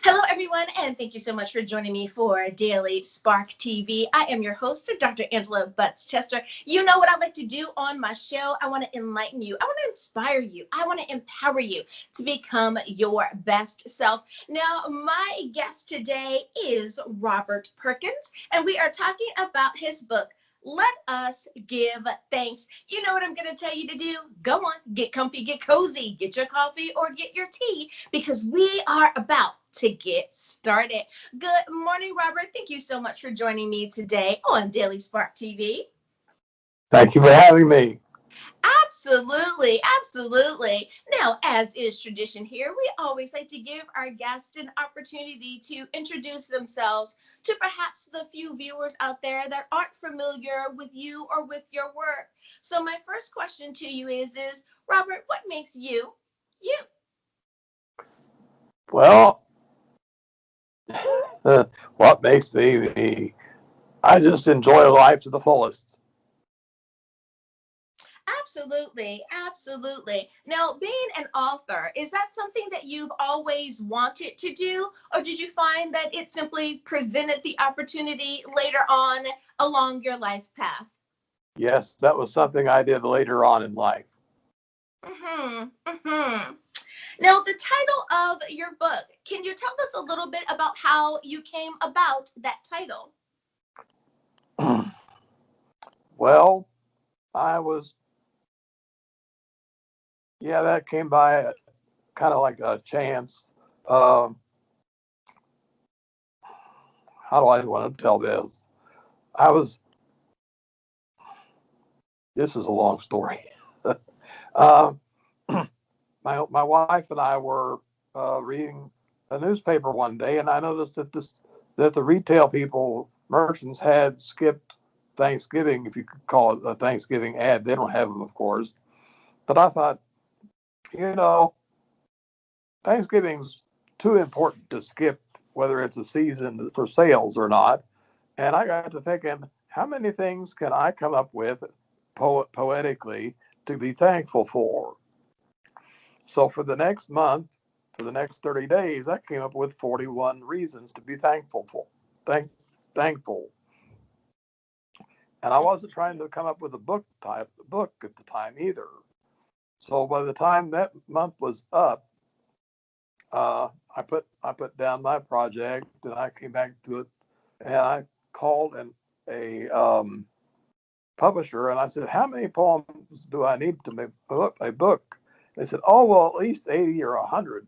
Hello, everyone, and thank you so much for joining me for Daily Spark TV. I am your host, Dr. Angela Butts Chester. You know what I like to do on my show. I want to enlighten you. I want to inspire you. I want to empower you to become your best self. Now, my guest today is Robert Perkins, and we are talking about his book, Let Us Give Thanks. You know what I'm going to tell you to do? Go on, get comfy, get cozy, get your coffee or get your tea, because we are about to get started. Good morning, Robert. Thank you so much for joining me today on Daily Spark TV. Thank you for having me. Absolutely, absolutely. Now, as is tradition here, we always like to give our guests an opportunity to introduce themselves to perhaps the few viewers out there that aren't familiar with you or with your work. So my first question to you is Robert, what makes you, you? Well, what makes me me? I just enjoy life to the fullest. Absolutely, absolutely. Now, being an author, is that something that you've always wanted to do, or did you find that it simply presented the opportunity later on along your life path? Yes, that was something I did later on in life. Mm-hmm. Now, the title of your book, can you tell us a little bit about how you came about that title? Well, I was, that came by kind of like a chance. Um, how do I want to tell this? I was, this is a long story. uh, my wife and I were reading a newspaper one day, and I noticed that the retail people, merchants, had skipped Thanksgiving, if you could call it a Thanksgiving ad. They don't have them, of course. But I thought, you know, Thanksgiving's too important to skip, whether it's a season for sales or not. And I got to thinking, how many things can I come up with poetically to be thankful for? So for the next month, for the next 30 days, I came up with 41 reasons to be thankful for. Thankful. And I wasn't trying to come up with a book at the time either. So by the time that month was up, I put down my project and I came back to it, and I called a publisher and I said, "How many poems do I need to make a book?" They said, "Oh, well, at least 80 or 100."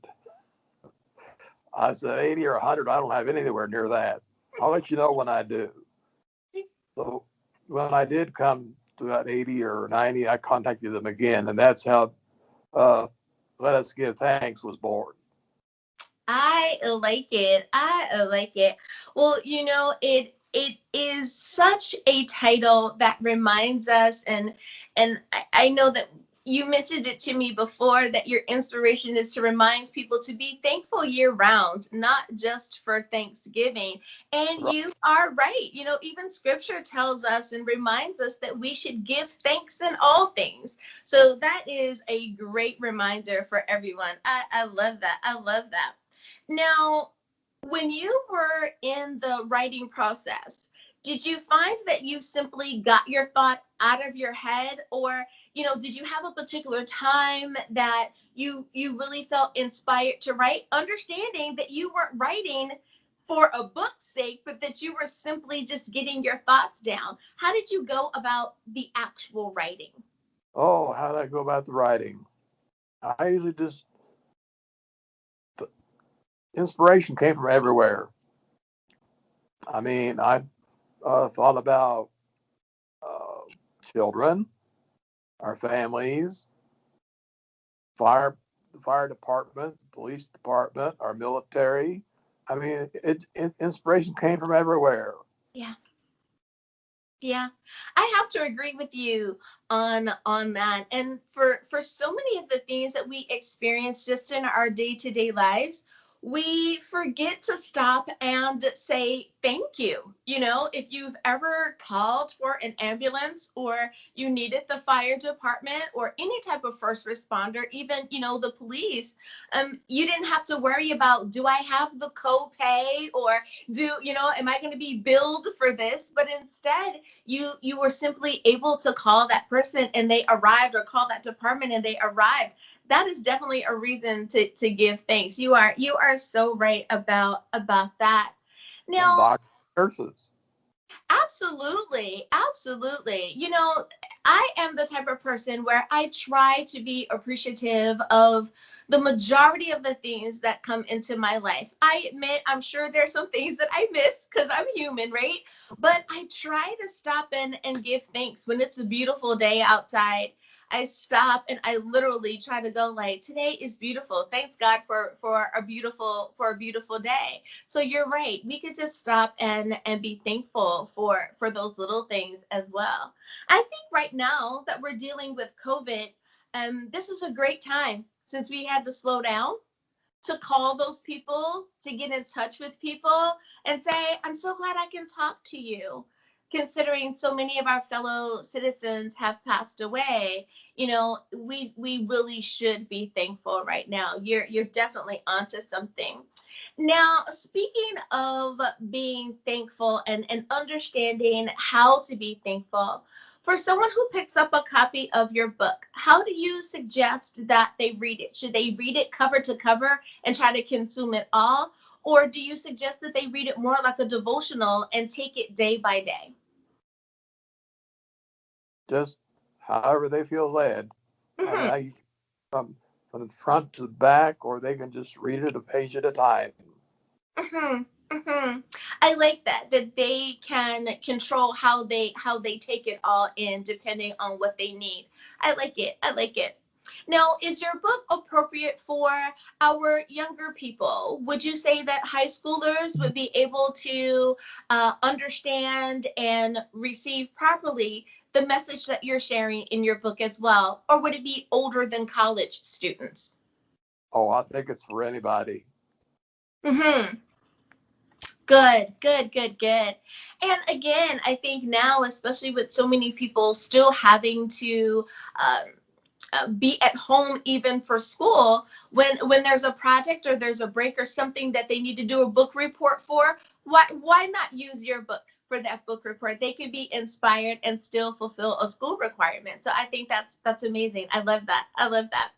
I said, 80 or 100? I don't have anywhere near that. I'll let you know when I do. So when I did come to that 80 or 90, I contacted them again, and that's how uh, Let Us Give Thanks was born. I like it. I like it. Well, it is such a title that reminds us, and I know that you mentioned it to me before, that your inspiration is to remind people to be thankful year round, not just for Thanksgiving. And Right. you are right. Even scripture tells us and reminds us that we should give thanks in all things. So that is a great reminder for everyone. I love that. I love that. Now, when you were in the writing process, did you find that you simply got your thought out of your head, or did you have a particular time that you really felt inspired to write, understanding that you weren't writing for a book's sake, but that you were simply just getting your thoughts down? How did you go about the actual writing? Oh, how did I go about the writing? I usually just, inspiration came from everywhere. I mean, I thought about uh, children, our families, fire, the fire department, the police department, our military. I mean, inspiration came from everywhere. Yeah. Yeah, I have to agree with you on that. And for so many of the things that we experience just in our day-to-day lives, we forget to stop and say thank you. You know, if you've ever called for an ambulance or you needed the fire department or any type of first responder, even, the police, you didn't have to worry about, do I have the copay, or am I going to be billed for this? But instead, you were simply able to call that person and they arrived, or call that department and they arrived. That is definitely a reason to give thanks. You are so right about that. And Now, doctors, nurses. absolutely, absolutely. I am the type of person where I try to be appreciative of the majority of the things that come into my life. I admit, I'm sure there's some things that I miss because I'm human, right? But I try to stop and give thanks when it's a beautiful day outside. I stop and I literally try to go like, today is beautiful. Thanks God for a beautiful day. So you're right. We could just stop and be thankful for those little things as well. I think right now that we're dealing with COVID, this is a great time since we had to slow down to call those people, to get in touch with people and say, I'm so glad I can talk to you. Considering so many of our fellow citizens have passed away, we really should be thankful right now. You're definitely onto something. Now, speaking of being thankful and understanding how to be thankful, for someone who picks up a copy of your book, how do you suggest that they read it? Should they read it cover to cover and try to consume it all? Or do you suggest that they read it more like a devotional and take it day by day? Just however they feel led. I mean, Hmm. from the front to the back, or they can just read it a page at a time. Hmm. Hmm. I like that they can control how they take it all in depending on what they need. I like it. I like it. Now, is your book appropriate for our younger people? Would you say that high schoolers would be able to understand and receive properly the message that you're sharing in your book as well? Or would it be older than college students? Oh, I think it's for anybody. Hmm. Good, good, good, good. And again, I think now, especially with so many people still having to um, be at home even for school, when there's a project or there's a break or something that they need to do a book report for, why not use your book for that book report? They can be inspired and still fulfill a school requirement. So I think that's amazing. I love that. I love that.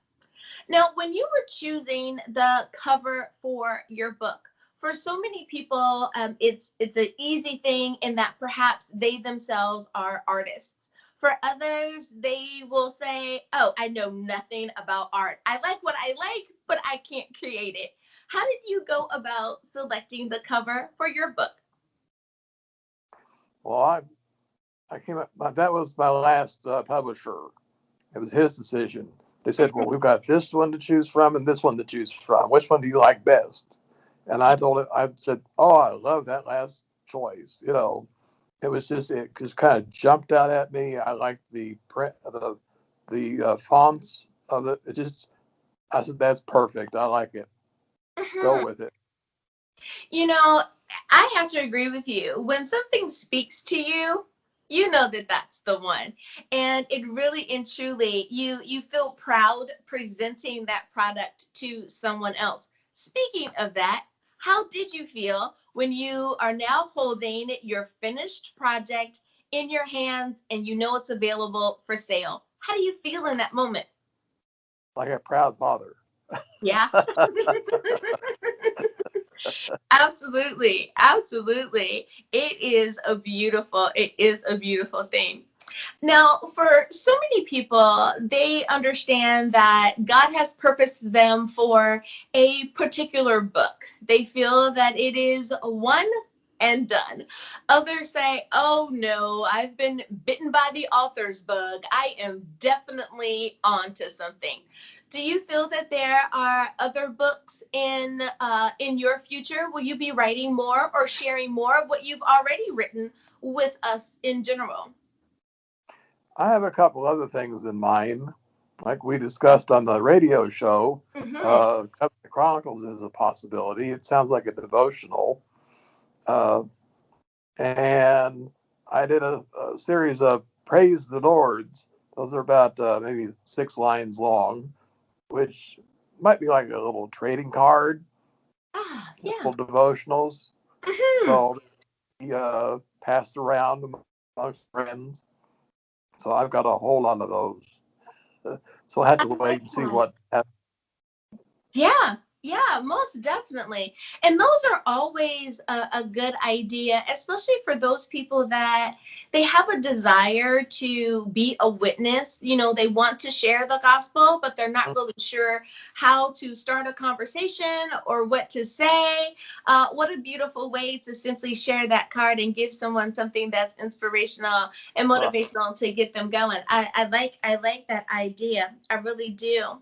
Now, when you were choosing the cover for your book, for so many people, it's an easy thing in that perhaps they themselves are artists. For others, they will say, "Oh, I know nothing about art. I like what I like, but I can't create it." How did you go about selecting the cover for your book? Well, I came up. That was my last publisher. It was his decision. They said, "Well, we've got this one to choose from and this one to choose from. Which one do you like best?" And I told him, I said, "Oh, I love that last choice." It just kind of jumped out at me. I liked the print, the fonts of it. I said, "That's perfect. I like it. Go Mhm. with it." You know, I have to agree with you. When something speaks to you, you know that that's the one. And it really and truly, you feel proud presenting that product to someone else. Speaking of that, how did you feel when you are now holding your finished project in your hands and you know it's available for sale? How do you feel in that moment? Like a proud father. Yeah. Absolutely. Absolutely. It is a beautiful thing. Now, for so many people, they understand that God has purposed them for a particular book. They feel that it is one and done. Others say, oh no, I've been bitten by the author's bug. I am definitely onto something. Do you feel that there are other books in your future? Will you be writing more or sharing more of what you've already written with us in general? I have a couple other things in mind, like we discussed on the radio show. Mm-hmm. Covenant Chronicles is a possibility. It sounds like a devotional. Uh, and I did a series of Praise the Lords. Those are about maybe 6 lines long, which might be like a little trading card, Ah, yeah. little devotionals. Mm-hmm. So he passed around amongst friends. So I've got a whole lot of those. So I had I to wait like and see that. what happened. Yeah, yeah, most definitely. And those are always a good idea, especially for those people that they have a desire to be a witness. You know, they want to share the gospel, but they're not really sure how to start a conversation or what to say. What a beautiful way to simply share that card and give someone something that's inspirational and motivational to get them going. I like that idea. I really do.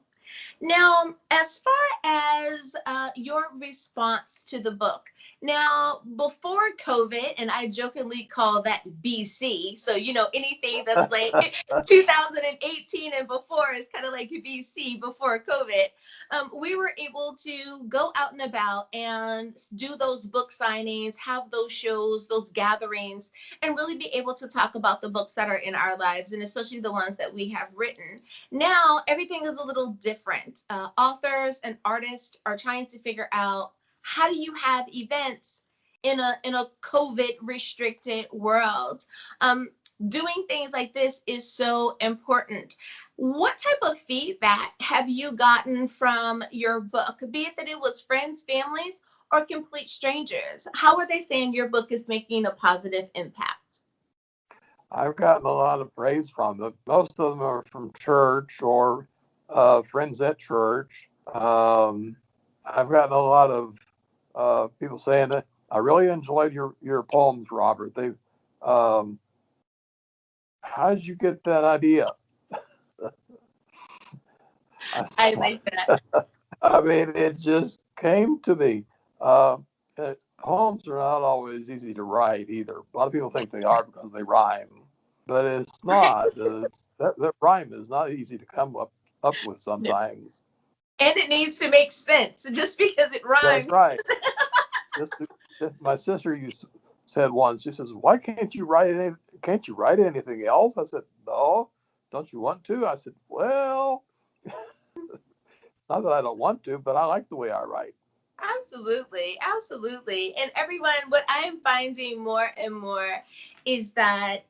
Now, as far as your response to the book, now before COVID, and I jokingly call that BC, so you know anything that's like 2018 and before is kind of like BC before COVID. We were able to go out and about and do those book signings, have those shows, those gatherings, and really be able to talk about the books that are in our lives, and especially the ones that we have written. Now everything is a little different. Authors and artists are trying to figure out how do you have events in a COVID restricted world. Um, Doing things like this is so important. What type of feedback have you gotten from your book, be it that it was friends, families, or complete strangers? How are they saying your book is making a positive impact? I've gotten a lot of praise from them. Most of them are from church or friends at church. I've gotten a lot of people saying that I really enjoyed your poems, Robert. They, um, how did you get that idea? I, I like that. I mean, it just came to me. Uh, Poems are not always easy to write either. A lot of people think they are because they rhyme, but it's not. That rhyme is not easy to come up with No. sometimes. And it needs to make sense. Just because it That's rhymes. right. Just, just my sister used said once. She says, "Why can't you write any? Can't you write anything else?" I said, "No. Don't you want to?" I said, "Well, not that I don't want to, but I like the way I write." Absolutely, absolutely. And everyone, what I'm finding more and more is that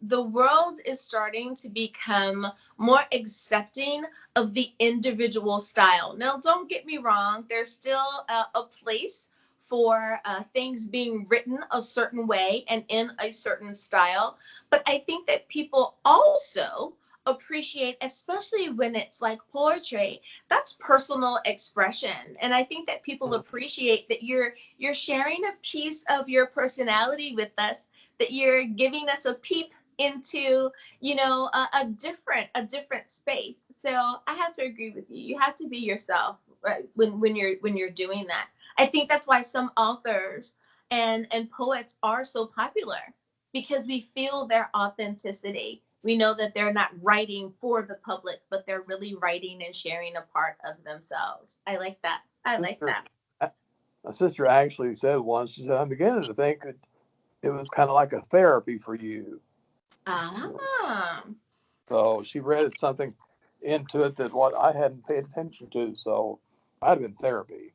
the world is starting to become more accepting of the individual style. Now, don't get me wrong, there's still a place for things being written a certain way and in a certain style. But I think that people also appreciate, especially when it's like poetry, that's personal expression. And I think that people appreciate that you're sharing a piece of your personality with us, that you're giving us a peep into, a different space. So I have to agree with you. You have to be yourself, right, when you're doing that. I think that's why some authors and poets are so popular, because we feel their authenticity. We know that they're not writing for the public, but they're really writing and sharing a part of themselves. I like that. I like Sister, that. my sister actually said once. She said, "I'm beginning to think that it was kind of like a therapy for you." Ah. So she read something into it that what I hadn't paid attention to. So I'd have been therapy.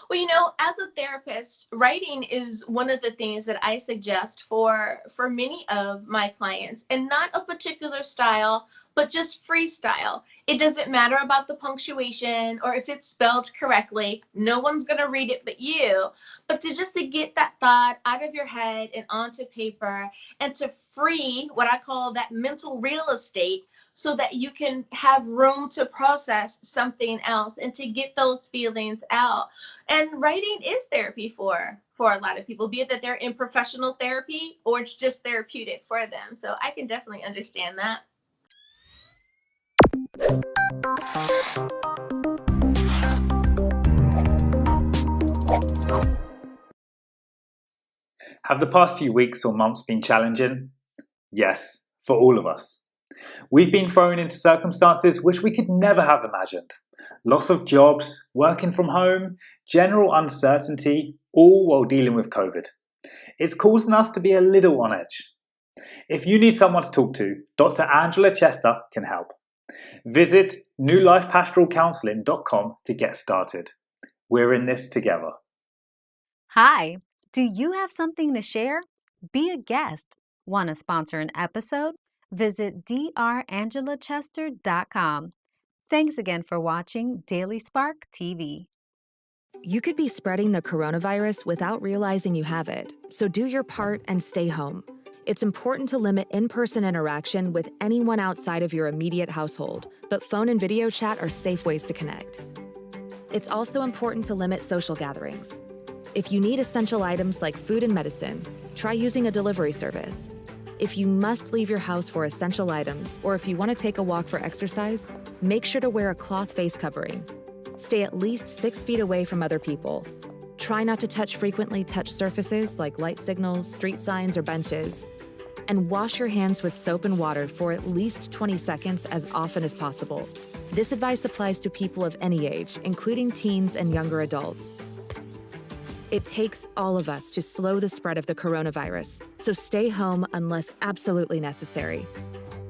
Well, as a therapist, writing is one of the things that I suggest for many of my clients, and not a particular style, but just freestyle. It doesn't matter about the punctuation or if it's spelled correctly. No one's going to read it but you. But to get that thought out of your head and onto paper, and to free what I call that mental real estate, so that you can have room to process something else and to get those feelings out. And writing is therapy for a lot of people, be it that they're in professional therapy or it's just therapeutic for them. So I can definitely understand that. Have the past few weeks or months been challenging? Yes, for all of us. We've been thrown into circumstances which we could never have imagined. Loss of jobs, working from home, general uncertainty, all while dealing with COVID. It's causing us to be a little on edge. If you need someone to talk to, Dr. Angela Chester can help. Visit newlifepastoralcounseling.com to get started. We're in this together. Hi, do you have something to share? Be a guest. Want to sponsor an episode? Visit drangela.chester.com. Thanks again for watching Daily Spark TV. You could be spreading the coronavirus without realizing you have it, so do your part and stay home. It's important to limit in-person interaction with anyone outside of your immediate household, but phone and video chat are safe ways to connect. It's also important to limit social gatherings. If you need essential items like food and medicine, try using a delivery service. If you must leave your house for essential items, or if you want to take a walk for exercise, make sure to wear a cloth face covering. Stay at least 6 feet away from other people. Try not to frequently touch surfaces like light signals, street signs, or benches. And wash your hands with soap and water for at least 20 seconds as often as possible. This advice applies to people of any age, including teens and younger adults. It takes all of us to slow the spread of the coronavirus, so stay home unless absolutely necessary.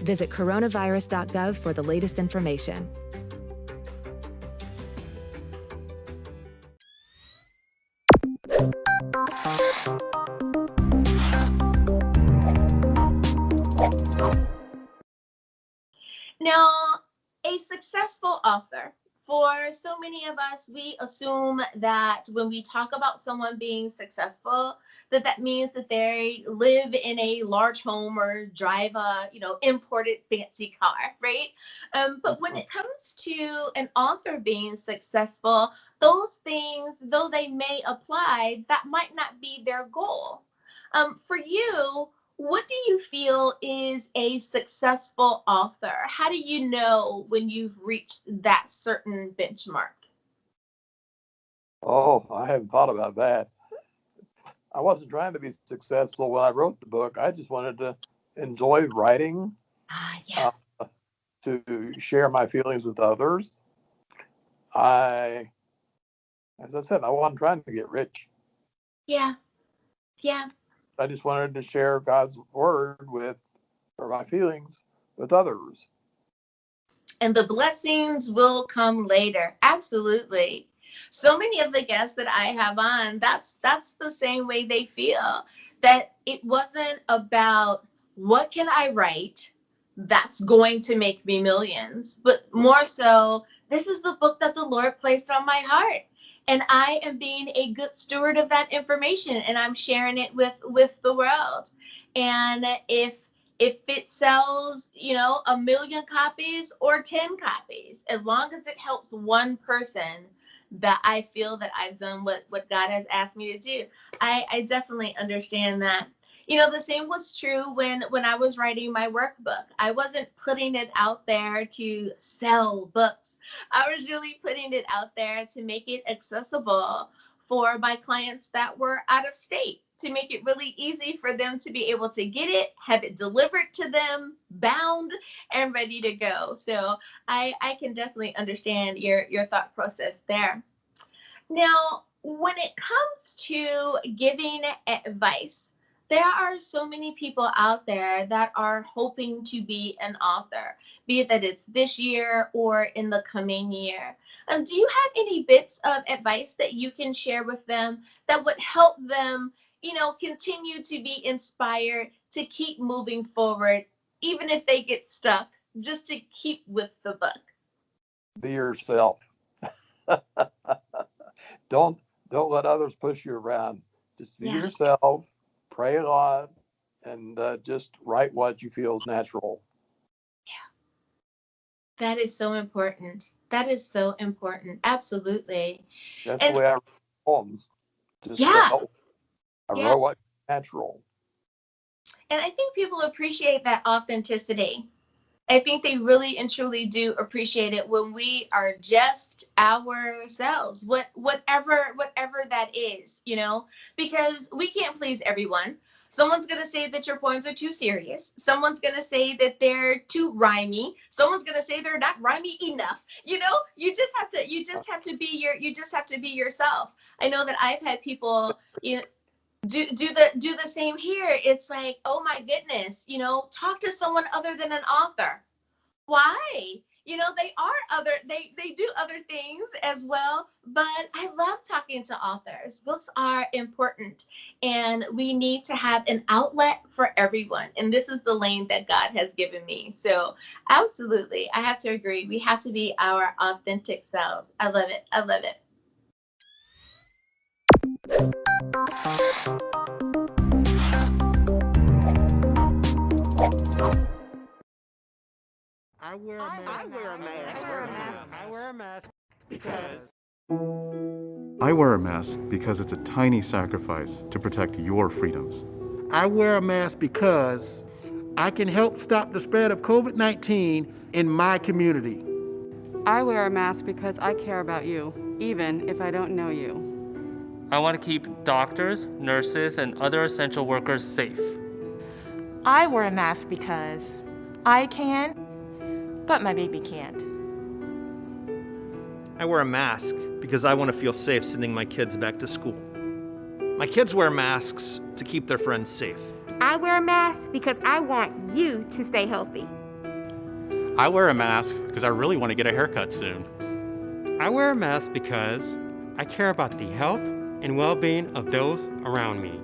Visit coronavirus.gov for the latest information. Now, a successful author. For so many of us, we assume that when we talk about someone being successful, that means that they live in a large home or drive a, imported fancy car, right? But when it comes to an author being successful, those things, though they may apply, that might not be their goal. For you, what do you feel is a successful author? How do you know when you've reached that certain benchmark? Oh, I haven't thought about that. I wasn't trying to be successful when I wrote the book. I just wanted to enjoy writing, Yeah. to share my feelings with others. I, as I said, I wasn't trying to get rich. Yeah. Yeah. I just wanted to share God's word or my feelings with others. And the blessings will come later. Absolutely. So many of the guests that I have on, that's the same way they feel, that it wasn't about what can I write that's going to make me millions, but more so, this is the book that the Lord placed on my heart. And I am being a good steward of that information and I'm sharing it with the world. And if it sells, 1 million copies or 10 copies, as long as it helps one person, that I feel that I've done what God has asked me to do. I definitely understand that. The same was true when I was writing my workbook. I wasn't putting it out there to sell books. I was really putting it out there to make it accessible for my clients that were out of state, to make it really easy for them to be able to get it, have it delivered to them, bound and ready to go. So I can definitely understand your thought process there. Now, when it comes to giving advice, there are so many people out there that are hoping to be an author, be it that it's this year or in the coming year. Do you have any bits of advice that you can share with them that would help them, continue to be inspired to keep moving forward, even if they get stuck, just to keep with the book? Be yourself. don't don't let others push you around. Just be Yeah. yourself. Pray a lot, and just write what you feel is natural. That is so important. That is so important. Absolutely. That's the And way I write poems. Just yeah, felt I yeah. wrote like natural. And I think people appreciate that authenticity. I think they really and truly do appreciate it when we are just ourselves, whatever that is, because we can't please everyone. Someone's going to say that your poems are too serious. Someone's going to say that they're too rhymey. Someone's going to say they're not rhymey enough. You just have to be yourself. I know that I've had people, do the same here. It's like, oh my goodness, talk to someone other than an author. Why? They do other things as well, but I love talking to authors. Books are important, and we need to have an outlet for everyone, and this is the lane that God has given me. So absolutely, I have to agree, we have to be our authentic selves. I love it. I love it. I wear a mask. I wear a mask because I wear a mask because it's a tiny sacrifice to protect your freedoms. I wear a mask because I can help stop the spread of COVID-19 in my community. I wear a mask because I care about you, even if I don't know you. I want to keep doctors, nurses, and other essential workers safe. I wear a mask because I can, but my baby can't. I wear a mask because I want to feel safe sending my kids back to school. My kids wear masks to keep their friends safe. I wear a mask because I want you to stay healthy. I wear a mask because I really want to get a haircut soon. I wear a mask because I care about the health and well-being of those around me.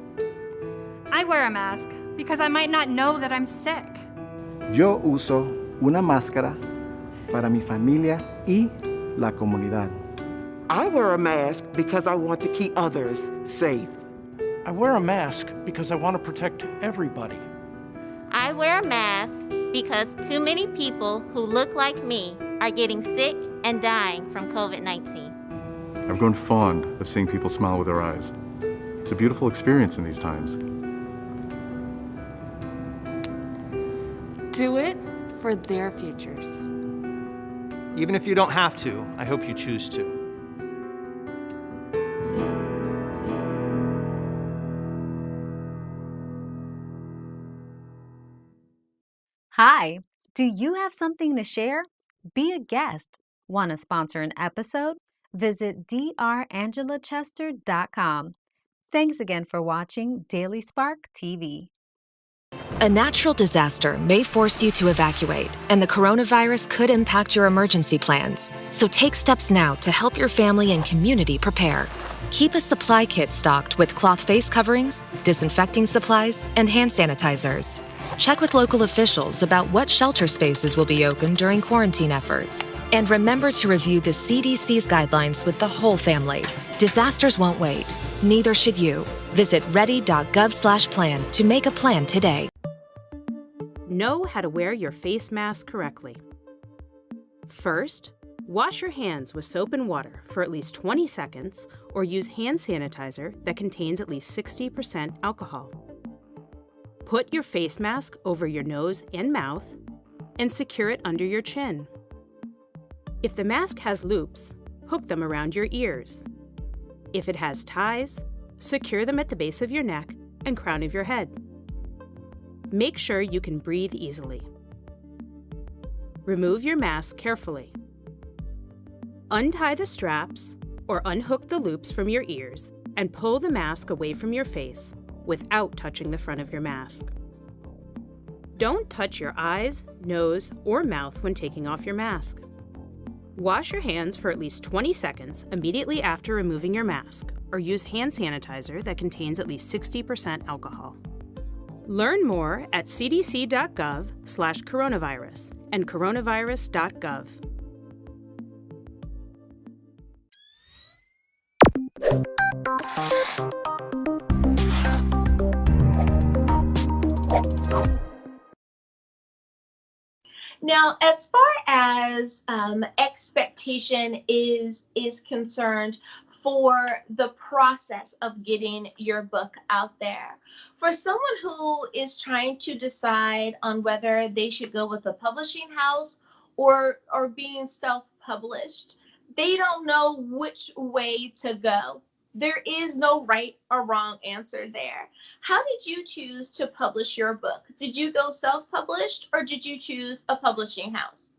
I wear a mask because I might not know that I'm sick. Yo uso una máscara para mi familia y la comunidad. I wear a mask because I want to keep others safe. I wear a mask because I want to protect everybody. I wear a mask because too many people who look like me are getting sick and dying from COVID-19. I've grown fond of seeing people smile with their eyes. It's a beautiful experience in these times. Do it for their futures. Even if you don't have to, I hope you choose to. Hi, do you have something to share? Be a guest. Want to sponsor an episode? Visit drangela.chester.com. Thanks again for watching Daily Spark TV. A natural disaster may force you to evacuate, and the coronavirus could impact your emergency plans. So take steps now to help your family and community prepare. Keep a supply kit stocked with cloth face coverings, disinfecting supplies, and hand sanitizers. Check with local officials about what shelter spaces will be open during quarantine efforts. And remember to review the CDC's guidelines with the whole family. Disasters won't wait. Neither should you. Visit ready.gov/plan to make a plan today. Know how to wear your face mask correctly. First, wash your hands with soap and water for at least 20 seconds or use hand sanitizer that contains at least 60% alcohol. Put your face mask over your nose and mouth and secure it under your chin. If the mask has loops, hook them around your ears. If it has ties, secure them at the base of your neck and crown of your head. Make sure you can breathe easily. Remove your mask carefully. Untie the straps or unhook the loops from your ears and pull the mask away from your face without touching the front of your mask. Don't touch your eyes, nose, or mouth when taking off your mask. Wash your hands for at least 20 seconds immediately after removing your mask, or use hand sanitizer that contains at least 60% alcohol. Learn more at cdc.gov/coronavirus and coronavirus.gov. Now, as far as expectation is concerned for the process of getting your book out there, for someone who is trying to decide on whether they should go with a publishing house or being self-published, they don't know which way to go. There is no right or wrong answer there. How did you choose to publish your book? Did you go self-published or did you choose a publishing house?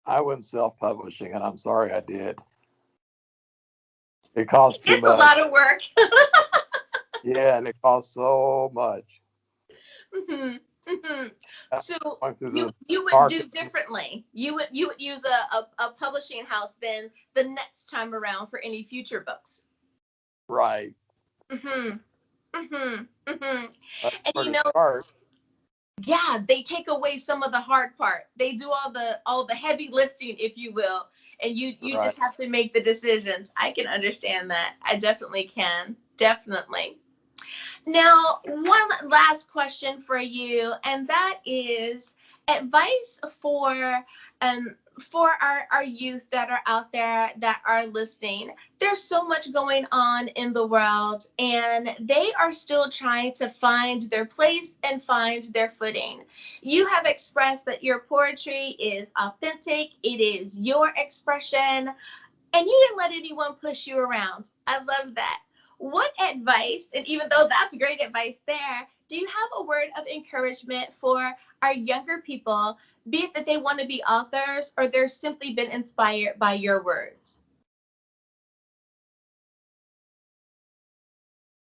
I went self-publishing, and I'm sorry I did. It cost too It's much. a lot of work. Yeah, and it cost so much. Mhm, mhm. So Going through you the would do market. differently. You would use a publishing house then the next time around for any future books. Right. Mhm, mhm, mhm. That's And where to start. yeah, they take away some of the hard part. They do all the heavy lifting, if you will, and you Right. just have to make the decisions. I can understand that. I definitely can. Definitely. Now, one last question for you, and that is advice for our youth that are out there that are listening. There's so much going on in the world, and they are still trying to find their place and find their footing. You have expressed that your poetry is authentic, it is your expression, and you didn't let anyone push you around. I love that. What advice, and even though that's great advice there, do you have a word of encouragement for our younger people, be it that they want to be authors or they're simply been inspired by your words?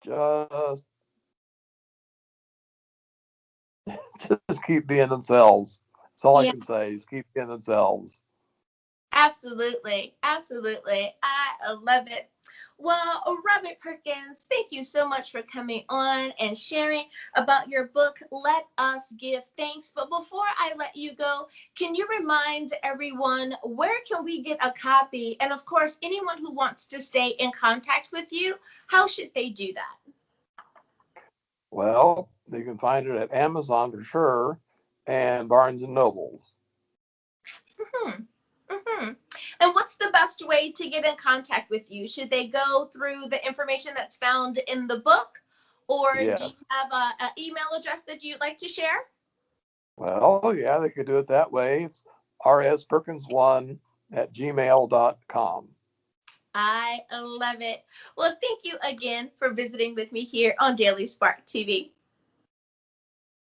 Just just keep being themselves. That's all I Yeah. can say is keep being themselves. Absolutely. Absolutely. I love it. Well, Robert Perkins, thank you so much for coming on and sharing about your book, Let Us Give Thanks. But before I let you go, can you remind everyone where can we get a copy? And of course, anyone who wants to stay in contact with you, how should they do that? Well, you can find it at Amazon for sure and Barnes and Nobles. Mhm. Mhm. And what's the best way to get in contact with you? Should they go through the information that's found in the book, or do Yes. you have an email address that you'd like to share? Well, yeah, they could do it that way. It's rsperkins1@gmail.com. I love it. Well, thank you again for visiting with me here on Daily Spark TV.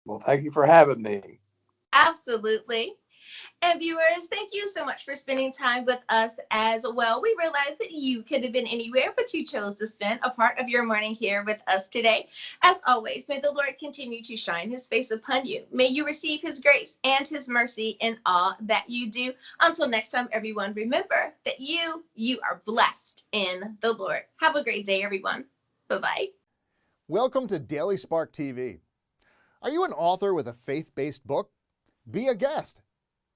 Well, thank you for having me. Absolutely. And viewers, thank you so much for spending time with us as well. We realize that you could have been anywhere, but you chose to spend a part of your morning here with us today. As always, may the Lord continue to shine his face upon you. May you receive his grace and his mercy in all that you do. Until next time, everyone, remember that you are blessed in the Lord. Have a great day, everyone. Bye-bye. Welcome to Daily Spark TV. Are you an author with a faith-based book? Be a guest.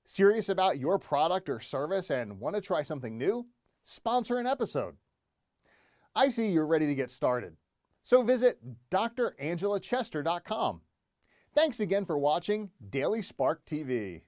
Serious about your product or service and want to try something new? Sponsor an episode. I see you're ready to get started. So visit drangela.chester.com. Thanks again for watching Daily Spark TV.